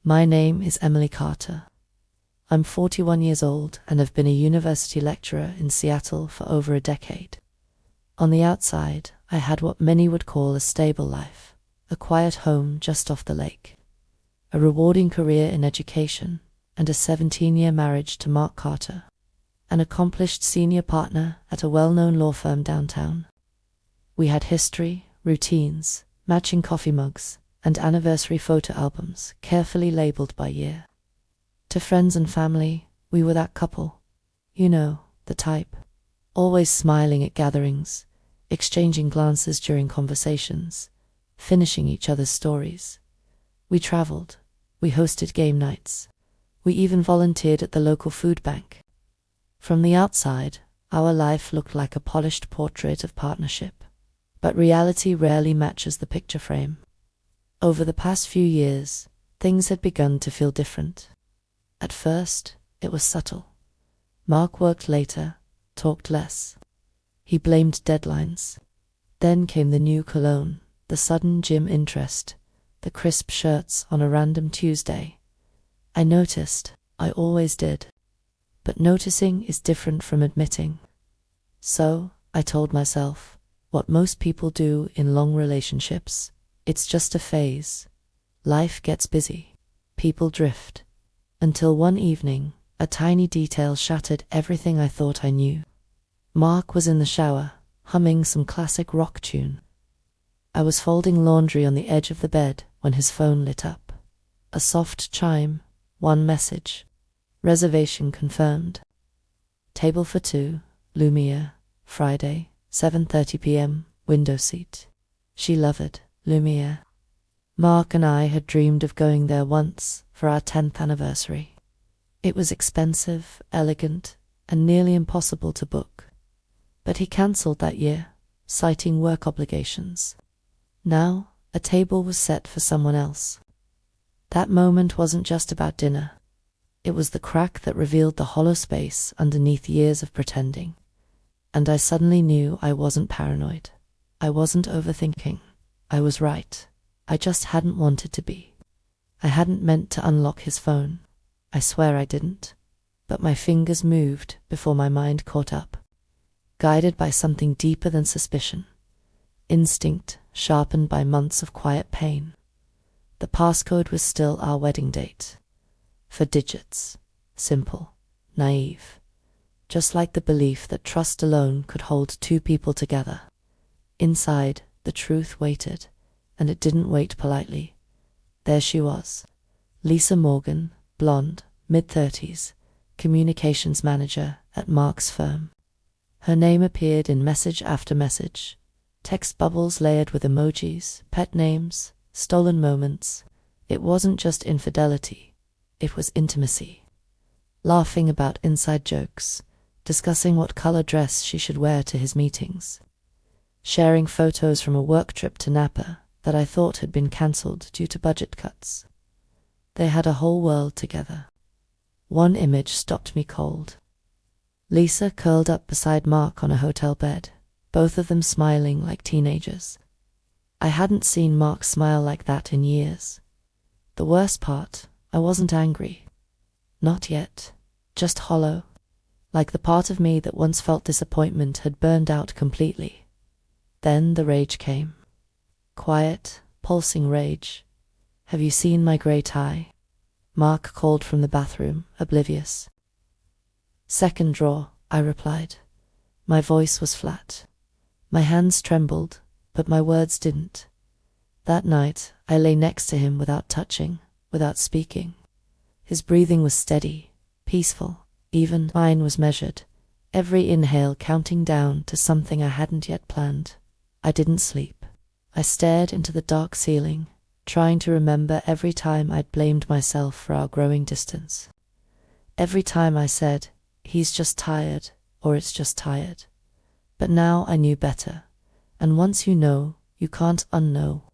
My name is Emily Carter. I'm 41 years old and have been a university lecturer in Seattle for over a decade. On the outside, I had what many would call a stable life, a quiet home just off the lake, a rewarding career in education, and a 17-year marriage to Mark Carter, an accomplished senior partner at a well-known law firm downtown. We had history, routines, matching coffee mugs, and anniversary photo albums carefully labeled by year. To friends and family, we were that couple. You know, the type. Always smiling at gatherings, exchanging glances during conversations, finishing each other's stories. We traveled. We hosted game nights. We even volunteered at the local food bank. From the outside, our life looked like a polished portrait of partnership. But reality rarely matches the picture frame. Over the past few years, things had begun to feel different. At first, it was subtle. Mark worked later, talked less. He blamed deadlines. Then came the new cologne, the sudden gym interest, the crisp shirts on a random Tuesday. I noticed. I always did. But noticing is different from admitting. So, I told myself, what most people do in long relationships, it's just a phase. Life gets busy. People drift. Until one evening, a tiny detail shattered everything I thought I knew. Mark was in the shower, humming some classic rock tune. I was folding laundry on the edge of the bed when his phone lit up. A soft chime, one message. Reservation confirmed. Table for two, Lumiere, Friday, 7:30 p.m., window seat. She loved Lumiere. Mark and I had dreamed of going there once for our 10th anniversary. It was expensive, elegant, and nearly impossible to book. But he cancelled that year, citing work obligations. Now, a table was set for someone else. That moment wasn't just about dinner. It was the crack that revealed the hollow space underneath years of pretending. And I suddenly knew I wasn't paranoid. I wasn't overthinking. I was right. I just hadn't wanted to be. I hadn't meant to unlock his phone. I swear I didn't. But my fingers moved before my mind caught up. Guided by something deeper than suspicion. Instinct sharpened by months of quiet pain. The passcode was still our wedding date. 4 digits. Simple. Naive. Just like the belief that trust alone could hold two people together. Inside, the truth waited, and it didn't wait politely. There she was. Lisa Morgan, blonde, mid-30s, communications manager at Mark's firm. Her name appeared in message after message, text bubbles layered with emojis, pet names, stolen moments. It wasn't just infidelity, it was intimacy. Laughing about inside jokes, discussing what color dress she should wear to his meetings, sharing photos from a work trip to Napa that I thought had been cancelled due to budget cuts. They had a whole world together. One image stopped me cold. Lisa curled up beside Mark on a hotel bed, both of them smiling like teenagers. I hadn't seen Mark smile like that in years. The worst part, I wasn't angry. Not yet. Just hollow. Like the part of me that once felt disappointment had burned out completely. Then the rage came. Quiet, pulsing rage. "Have you seen my grey tie?" Mark called from the bathroom, oblivious. "Second drawer," I replied. My voice was flat. My hands trembled, but my words didn't. That night, I lay next to him without touching, without speaking. His breathing was steady, peaceful. Even mine was measured, every inhale counting down to something I hadn't yet planned. I didn't sleep. I stared into the dark ceiling, trying to remember every time I'd blamed myself for our growing distance. Every time I said, "He's just tired," or "It's just tired." But now I knew better, and once you know, you can't unknow.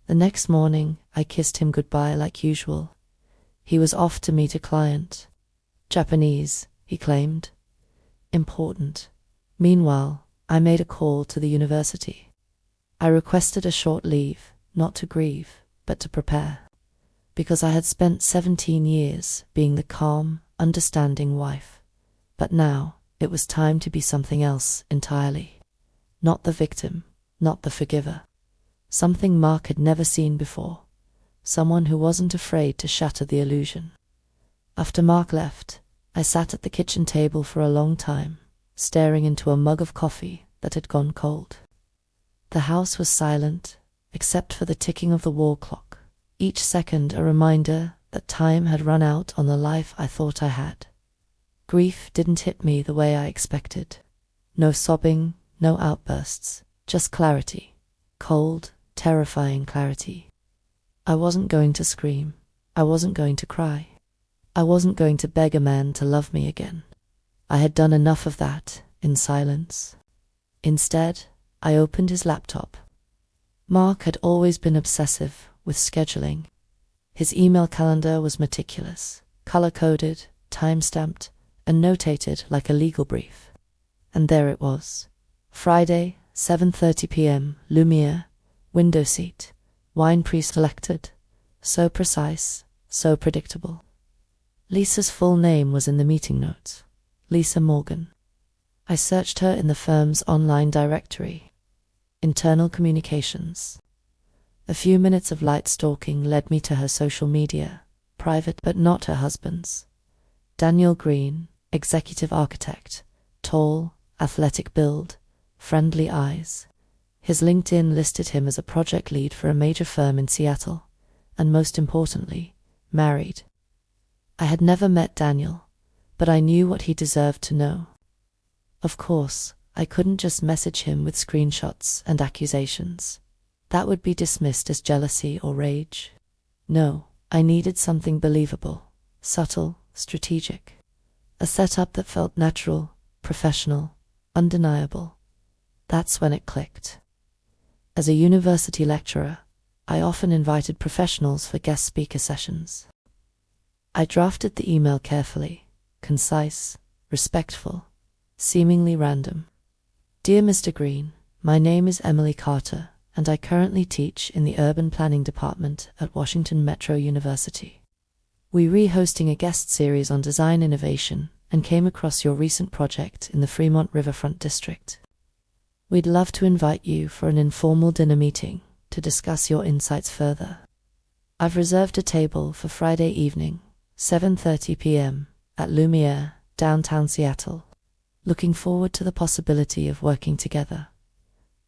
The next morning, I kissed him goodbye like usual. He was off to meet a client. Japanese, he claimed. Important. Meanwhile, I made a call to the university. I requested a short leave, not to grieve, but to prepare. because I had spent 17 years being the calm, understanding wife. But now it was time to be something else entirely. Not the victim, not the forgiver. Something Mark had never seen before. Someone who wasn't afraid to shatter the illusion. After Mark left, I sat at the kitchen table for a long time, staring into a mug of coffee that had gone cold. The house was silent, except for the ticking of the wall clock, each second a reminder that time had run out on the life I thought I had. Grief didn't hit me the way I expected. No sobbing, no outbursts, just clarity. Cold, terrifying clarity. I wasn't going to scream. I wasn't going to cry. I wasn't going to beg a man to love me again. I had done enough of that, in silence. Instead, I opened his laptop. Mark had always been obsessive with scheduling. His email calendar was meticulous, color-coded, time-stamped, and notated like a legal brief. And there it was. Friday, 7:30 p.m., Lumiere, window seat, wine pre-selected. So precise, so predictable. Lisa's full name was in the meeting notes. Lisa Morgan. I searched her in the firm's online directory. Internal communications. A few minutes of light stalking led me to her social media, private but not her husband's. Daniel Green, executive architect, tall, athletic build, friendly eyes. His LinkedIn listed him as a project lead for a major firm in Seattle, and most importantly, married. I had never met Daniel, but I knew what he deserved to know. Of course, I couldn't just message him with screenshots and accusations. That would be dismissed as jealousy or rage. No, I needed something believable, subtle, strategic. A setup that felt natural, professional, undeniable. That's when it clicked. As a university lecturer, I often invited professionals for guest speaker sessions. I drafted the email carefully, concise, respectful, seemingly random. Dear Mr. Green, my name is Emily Carter, and I currently teach in the Urban Planning Department at Washington Metro University. We're re-hosting a guest series on design innovation and came across your recent project in the Fremont Riverfront District. We'd love to invite you for an informal dinner meeting to discuss your insights further. I've reserved a table for Friday evening, 7:30 p.m. at Lumiere, downtown Seattle. Looking forward to the possibility of working together.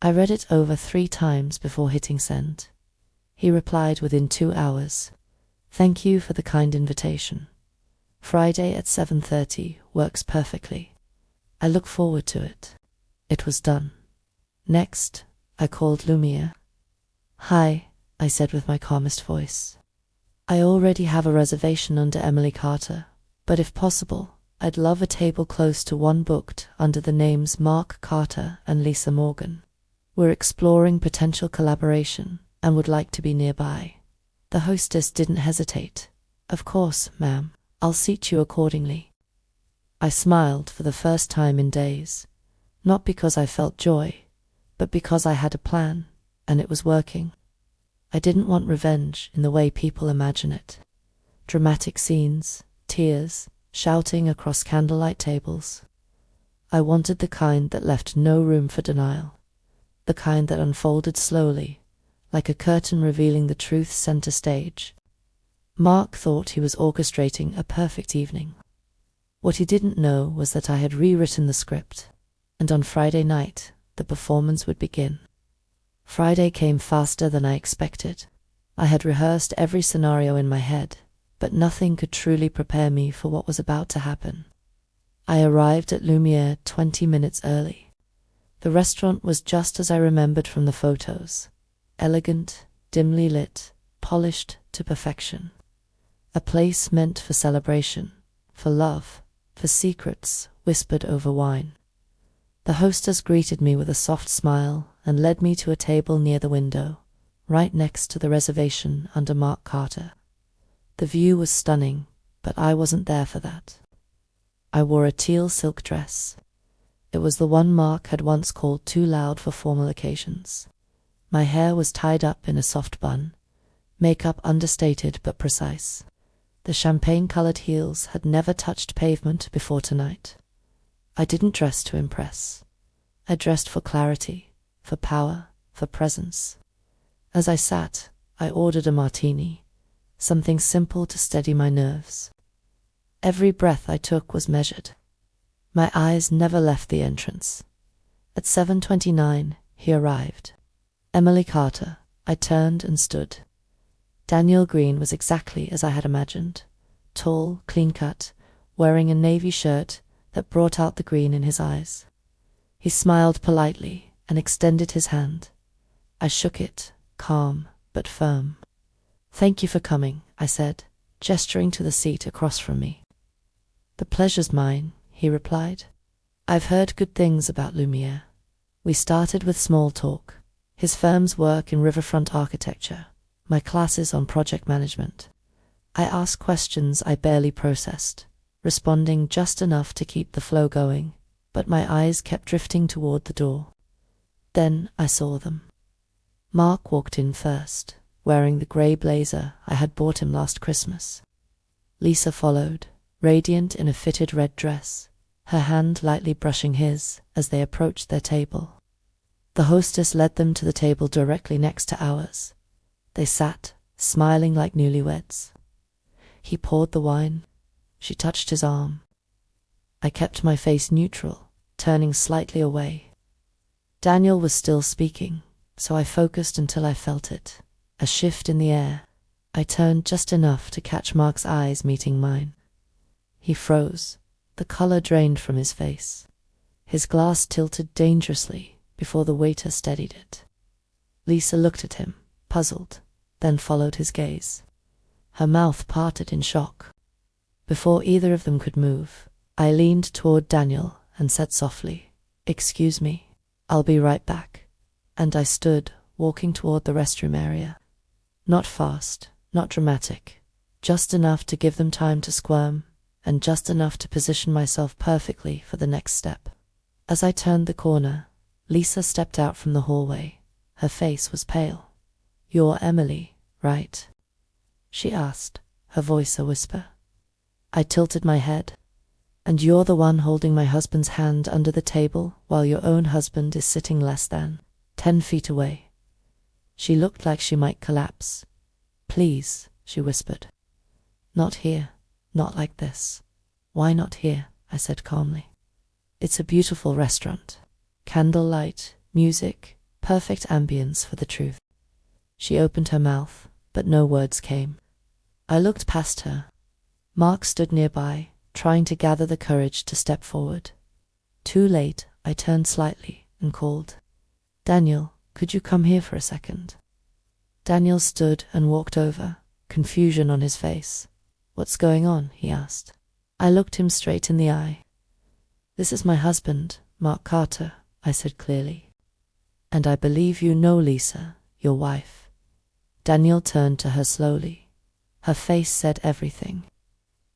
I read it over 3 times before hitting send. He replied within 2 hours. Thank you for the kind invitation. Friday at 7:30 works perfectly. I look forward to it. It was done. Next, I called Lumiere. Hi, I said with my calmest voice. I already have a reservation under Emily Carter, but if possible, I'd love a table close to one booked under the names Mark Carter and Lisa Morgan. We're exploring potential collaboration and would like to be nearby. The hostess didn't hesitate. Of course, ma'am, I'll seat you accordingly. I smiled for the first time in days, not because I felt joy, but because I had a plan, and it was working. I didn't want revenge in the way people imagine it. Dramatic scenes, tears, shouting across candlelight tables. I wanted the kind that left no room for denial, the kind that unfolded slowly, like a curtain revealing the truth center stage. Mark thought he was orchestrating a perfect evening. What he didn't know was that I had rewritten the script, and on Friday night, the performance would begin. Friday came faster than I expected. I had rehearsed every scenario in my head, but nothing could truly prepare me for what was about to happen. I arrived at Lumiere 20 minutes early. The restaurant was just as I remembered from the photos. Elegant, dimly lit, polished to perfection. A place meant for celebration, for love, for secrets whispered over wine. The hostess greeted me with a soft smile and led me to a table near the window, right next to the reservation under Mark Carter. The view was stunning, but I wasn't there for that. I wore a teal silk dress. It was the one Mark had once called too loud for formal occasions. My hair was tied up in a soft bun, makeup understated but precise. The champagne-colored heels had never touched pavement before tonight. I didn't dress to impress. I dressed for clarity, for power, for presence. As I sat, I ordered a martini, something simple to steady my nerves. Every breath I took was measured. My eyes never left the entrance. At 7:29, he arrived. Emily Carter. I turned and stood. Daniel Green was exactly as I had imagined. Tall, clean-cut, wearing a navy shirt that brought out the green in his eyes. He smiled politely and extended his hand. I shook it, calm but firm. "Thank you for coming," I said, gesturing to the seat across from me. "The pleasure's mine," he replied. "I've heard good things about Lumiere." We started with small talk. His firm's work in riverfront architecture, my classes on project management. I asked questions I barely processed, responding just enough to keep the flow going, but my eyes kept drifting toward the door. Then I saw them. Mark walked in first, wearing the grey blazer I had bought him last Christmas. Lisa followed, radiant in a fitted red dress, her hand lightly brushing his as they approached their table. The hostess led them to the table directly next to ours. They sat, smiling like newlyweds. He poured the wine. She touched his arm. I kept my face neutral, turning slightly away. Daniel was still speaking, so I focused until I felt it, a shift in the air. I turned just enough to catch Mark's eyes meeting mine. He froze. The color drained from his face. His glass tilted dangerously before the waiter steadied it. Lisa looked at him, puzzled, then followed his gaze. Her mouth parted in shock. Before either of them could move, I leaned toward Daniel and said softly, "Excuse me, I'll be right back." And I stood, walking toward the restroom area. Not fast, not dramatic, just enough to give them time to squirm, and just enough to position myself perfectly for the next step. As I turned the corner, Lisa stepped out from the hallway. Her face was pale. "You're Emily, right?" she asked, her voice a whisper. I tilted my head. "And you're the one holding my husband's hand under the table while your own husband is sitting less than 10 feet away." She looked like she might collapse. "Please," she whispered. "Not here, not like this." "Why not here?" I said calmly. "It's a beautiful restaurant. Candlelight, music, perfect ambience for the truth." She opened her mouth, but no words came. I looked past her. Mark stood nearby, trying to gather the courage to step forward. Too late, I turned slightly and called, "Daniel, could you come here for a second?" Daniel stood and walked over, confusion on his face. "What's going on?" he asked. I looked him straight in the eye. "This is my husband, Mark Carter," I said clearly. "And I believe you know Lisa, your wife." Daniel turned to her slowly. Her face said everything.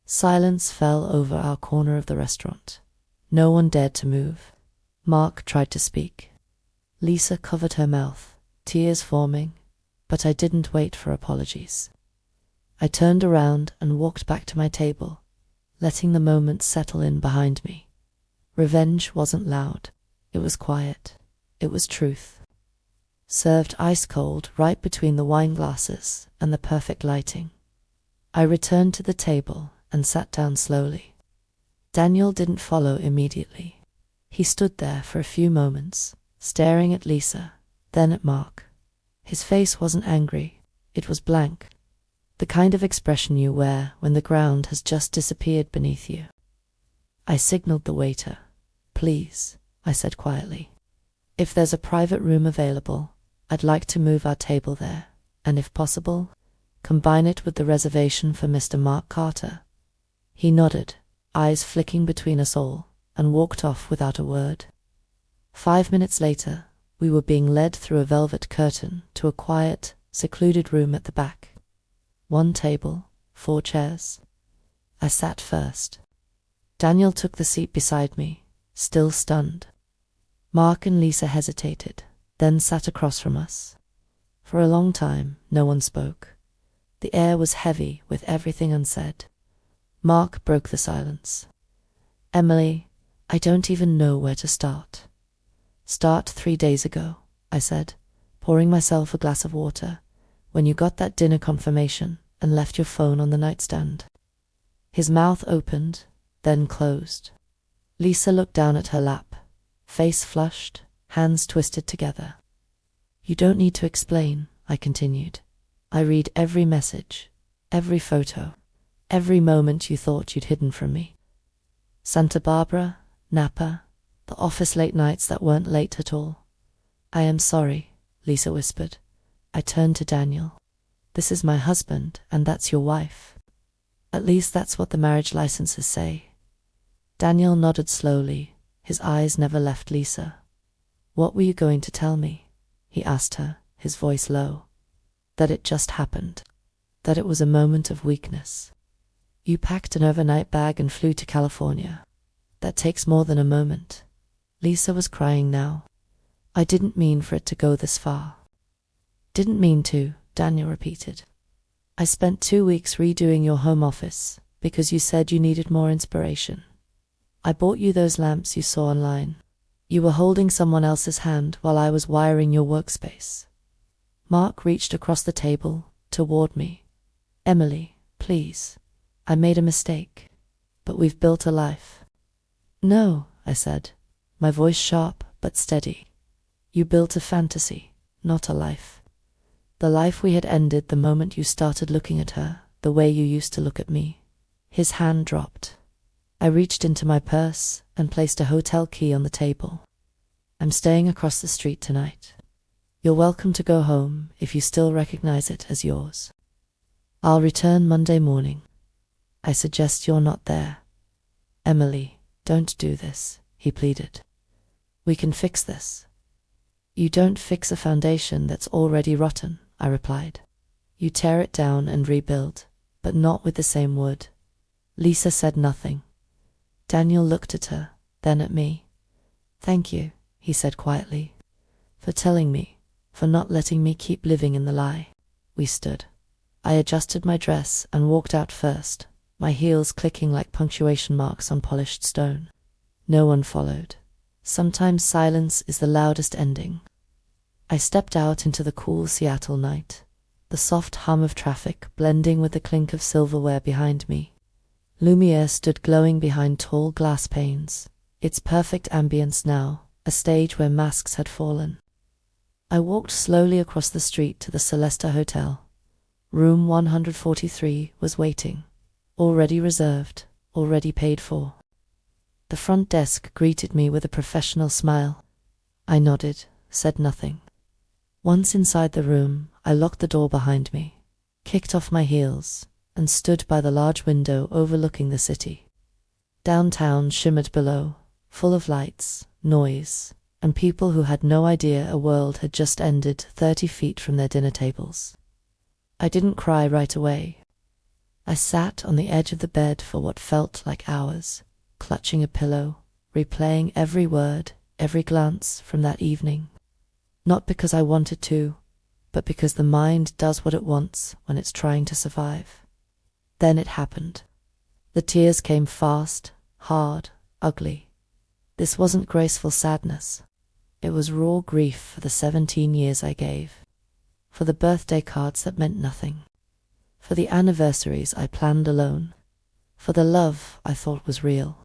Silence fell over our corner of the restaurant. No one dared to move. Mark tried to speak. Lisa covered her mouth, tears forming, but I didn't wait for apologies. I turned around and walked back to my table, letting the moment settle in behind me. Revenge wasn't loud. It was quiet. It was truth. Served ice-cold right between the wine glasses and the perfect lighting. I returned to the table and sat down slowly. Daniel didn't follow immediately. He stood there for a few moments, staring at Lisa, then at Mark. His face wasn't angry. It was blank. The kind of expression you wear when the ground has just disappeared beneath you. I signaled the waiter. "Please," I said quietly. "If there's a private room available, I'd like to move our table there, and if possible, combine it with the reservation for Mr. Mark Carter." He nodded, eyes flicking between us all, and walked off without a word. 5 minutes later, we were being led through a velvet curtain to a quiet, secluded room at the back. 1 table, 4 chairs. I sat first. Daniel took the seat beside me, still stunned. Mark and Lisa hesitated, then sat across from us. For a long time, no one spoke. The air was heavy with everything unsaid. Mark broke the silence. "Emily, I don't even know where to start." "Start 3 days ago," I said, pouring myself a glass of water, "when you got that dinner confirmation and left your phone on the nightstand." His mouth opened, then closed. Lisa looked down at her lap, face flushed, hands twisted together. "You don't need to explain," I continued. "I read every message, every photo, every moment you thought you'd hidden from me. Santa Barbara, Napa, the office late nights that weren't late at all." "I am sorry," Lisa whispered. I turned to Daniel. "This is my husband, and that's your wife. At least that's what the marriage licenses say." Daniel nodded slowly. His eyes never left Lisa. "What were you going to tell me?" he asked her, his voice low. "That it just happened. That it was a moment of weakness. You packed an overnight bag and flew to California. That takes more than a moment." Lisa was crying now. "I didn't mean for it to go this far." "Didn't mean to," Daniel repeated. "I spent 2 weeks redoing your home office because you said you needed more inspiration. I bought you those lamps you saw online. You were holding someone else's hand while I was wiring your workspace." Mark reached across the table toward me. "Emily, please. I made a mistake, but we've built a life." "No," I said, my voice sharp but steady. "You built a fantasy, not a life. The life we had ended the moment you started looking at her the way you used to look at me." His hand dropped. I reached into my purse and placed a hotel key on the table. "I'm staying across the street tonight. You're welcome to go home if you still recognize it as yours. I'll return Monday morning. I suggest you're not there." "Emily, don't do this," he pleaded. "We can fix this." "You don't fix a foundation that's already rotten," I replied. "You tear it down and rebuild, but not with the same wood." Lisa said nothing. Daniel looked at her, then at me. "Thank you," he said quietly, "for telling me, for not letting me keep living in the lie." We stood. I adjusted my dress and walked out first, my heels clicking like punctuation marks on polished stone. No one followed. Sometimes silence is the loudest ending. I stepped out into the cool Seattle night, the soft hum of traffic blending with the clink of silverware behind me. Lumiere stood glowing behind tall glass panes, its perfect ambience now, a stage where masks had fallen. I walked slowly across the street to the Celesta Hotel. Room 143 was waiting, already reserved, already paid for. The front desk greeted me with a professional smile. I nodded, said nothing. Once inside the room, I locked the door behind me, kicked off my heels, and stood by the large window overlooking the city. Downtown shimmered below, full of lights, noise, and people who had no idea a world had just ended 30 feet from their dinner tables. I didn't cry right away. I sat on the edge of the bed for what felt like hours, clutching a pillow, replaying every word, every glance from that evening. Not because I wanted to, but because the mind does what it wants when it's trying to survive. Then it happened. The tears came fast, hard, ugly. This wasn't graceful sadness. It was raw grief for the 17 years I gave, for the birthday cards that meant nothing, for the anniversaries I planned alone, for the love I thought was real,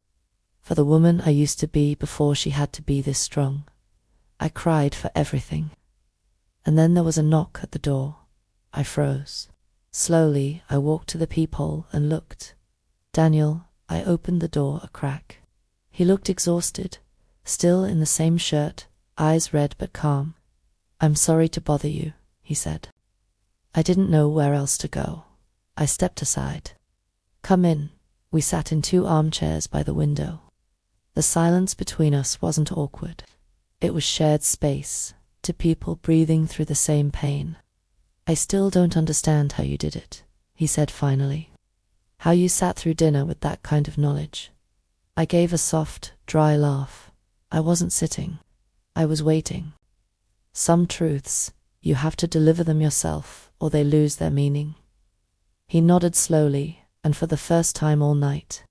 for the woman I used to be before she had to be this strong. I cried for everything. And then there was a knock at the door. I froze. Slowly, I walked to the peephole and looked. Daniel, I opened the door a crack. He looked exhausted, still in the same shirt, eyes red but calm. "I'm sorry to bother you," he said. I didn't know where else to go. I stepped aside. "Come in." We sat in 2 armchairs by the window. The silence between us wasn't awkward. It was shared space, to people breathing through the same pain. "I still don't understand how you did it," he said finally. "How you sat through dinner with that kind of knowledge." I gave a soft, dry laugh. I wasn't sitting. I was waiting. Some truths, you have to deliver them yourself, or they lose their meaning. He nodded slowly, and for the first time all night,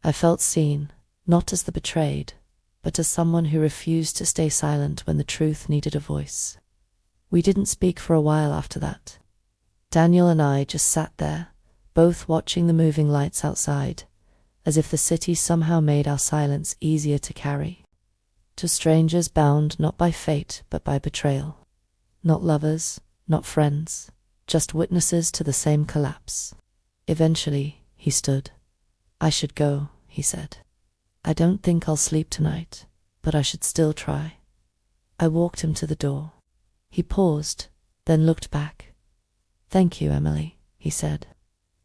I felt seen, not as the betrayed, but as someone who refused to stay silent when the truth needed a voice. We didn't speak for a while after that. Daniel and I just sat there, both watching the moving lights outside, as if the city somehow made our silence easier to carry. To strangers bound not by fate but by betrayal. Not lovers, not friends, just witnesses to the same collapse. Eventually, he stood. "I should go," he said. "I don't think I'll sleep tonight, but I should still try." I walked him to the door. He paused, then looked back. "Thank you, Emily," he said,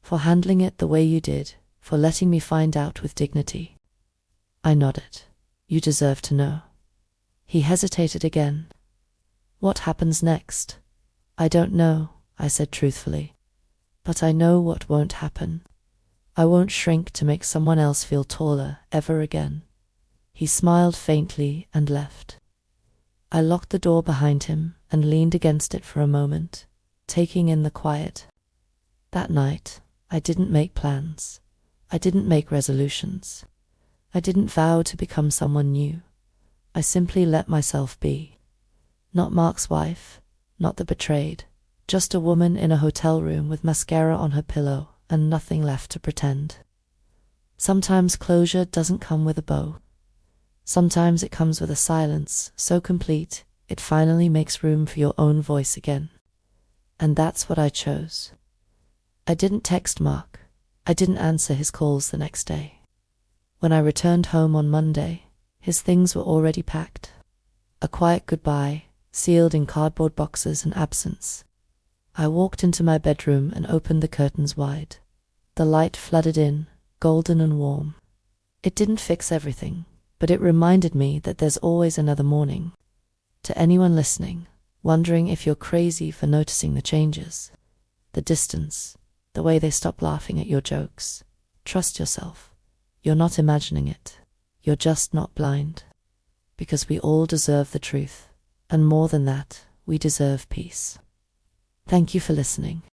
"for handling it the way you did, for letting me find out with dignity." I nodded. "You deserve to know." He hesitated again. "What happens next?" "I don't know," I said truthfully. "But I know what won't happen. I won't shrink to make someone else feel taller ever again." He smiled faintly and left. I locked the door behind him and leaned against it for a moment, taking in the quiet. That night, I didn't make plans. I didn't make resolutions. I didn't vow to become someone new. I simply let myself be. Not Mark's wife, not the betrayed, just a woman in a hotel room with mascara on her pillow and nothing left to pretend. Sometimes closure doesn't come with a bow. Sometimes it comes with a silence so complete it finally makes room for your own voice again. And that's what I chose. I didn't text Mark. I didn't answer his calls the next day. When I returned home on Monday, his things were already packed. A quiet goodbye, sealed in cardboard boxes and absence. I walked into my bedroom and opened the curtains wide. The light flooded in, golden and warm. It didn't fix everything, but it reminded me that there's always another morning. To anyone listening, wondering if you're crazy for noticing the changes, the distance, the way they stop laughing at your jokes, trust yourself. You're not imagining it. You're just not blind. Because we all deserve the truth, and more than that, we deserve peace. Thank you for listening.